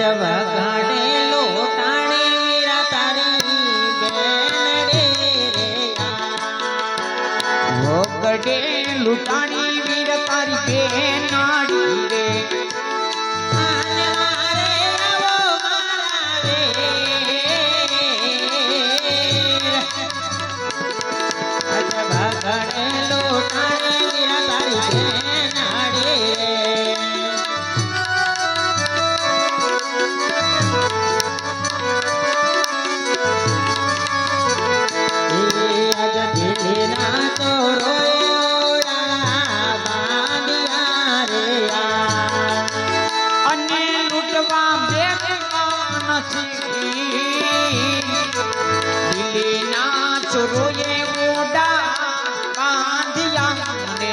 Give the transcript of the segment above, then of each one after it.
અજબ ઘાડે લોટાણે વીરા તારી બેનડે વગડે લૂંટાણી વીર તારી બેનાડી રે ચોરોએ ઓડા બાંધ્યા ને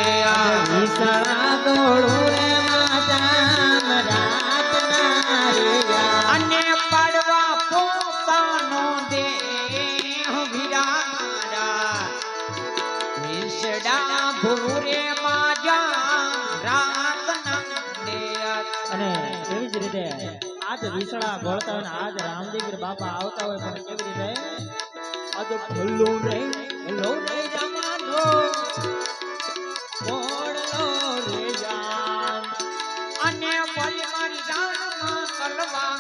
વિસળા ગોળુએ માતામ રાત નારિયા અને પાડવા પોતાનો દેહ વિરાડા વિસડા ભૂરે માજા રાત ના અને એવી જ રીતે આજ વિસળા ગોળતા હોય આજ રામદેવ બાપા આવતા હોય પણ કેવી રીતે આજ ભલો રે જમાનો મોડલો રે જાન અને વળી મારી જાનમાં કરવા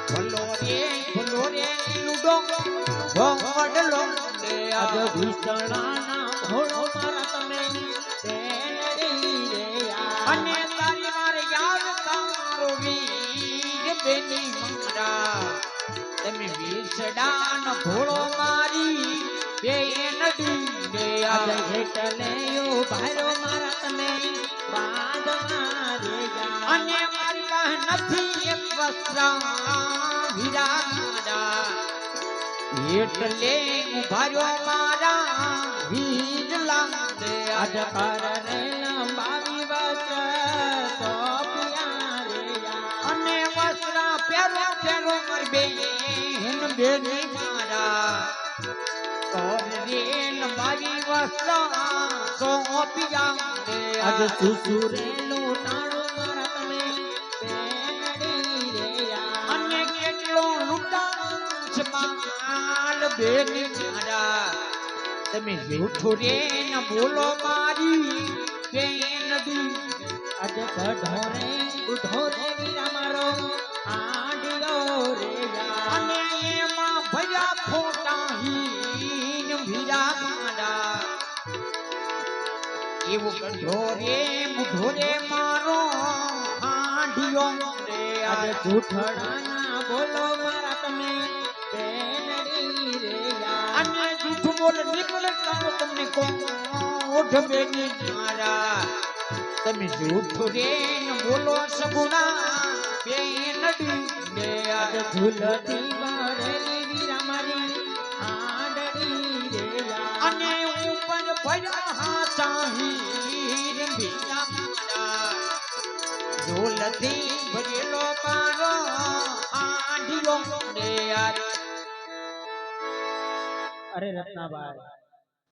ભલો રે લૂડો ભોડલો આજ વિસળાના ભોળો મારા તમે બેનડી રે અને તારી મારે યાદ તારો વીર બેની મારા તમે વિસડાન ભોળો મારી બેનડી રે આજ એટલે ભારો મારા તમે બાંધવા રે અને મારી પાસે નથી એક વસ્ત્રા વીરાડા એટલે ઉભાર્યો મારા વીરલા આજ કરને લંબાવી વસ્ત્ર સોપિયા રે અને વસ્ત્રા પહેરો મારી બેન બેની મારા રે લંબાવી વસ્ત્રા સોપિયા રે આજ સુસુરે લૂંટાણો મારા તમે બેનડી રે અને કેટલો લૂંટાણો છે માલ બેની મારા તમે જૂઠો રે ન બોલો મારી બેનડી આજ ઢોરે વીરા મારો આડ્યો રે અને એમાં ભયા ખોટા હીન વીરા મારા એવું મુઢો રે મારો આંઢિયો રે આજ જૂઠડાના બોલો મારા તમે બેનડી રે અને જૂઠ બોલ નીકળે તમને કોઠ બેની મારા તમે જૂઠ રે ન બોલો સગુણા બેનડી રે આજ ઝૂલતી બાળેલી વીરા મારી આંડડી રે અને ઉપર ભયા હાચા હીર વીરા મારા ઝોલતી ભરેલો પારો આંઢિયો રે અરે રત્નાભાઈ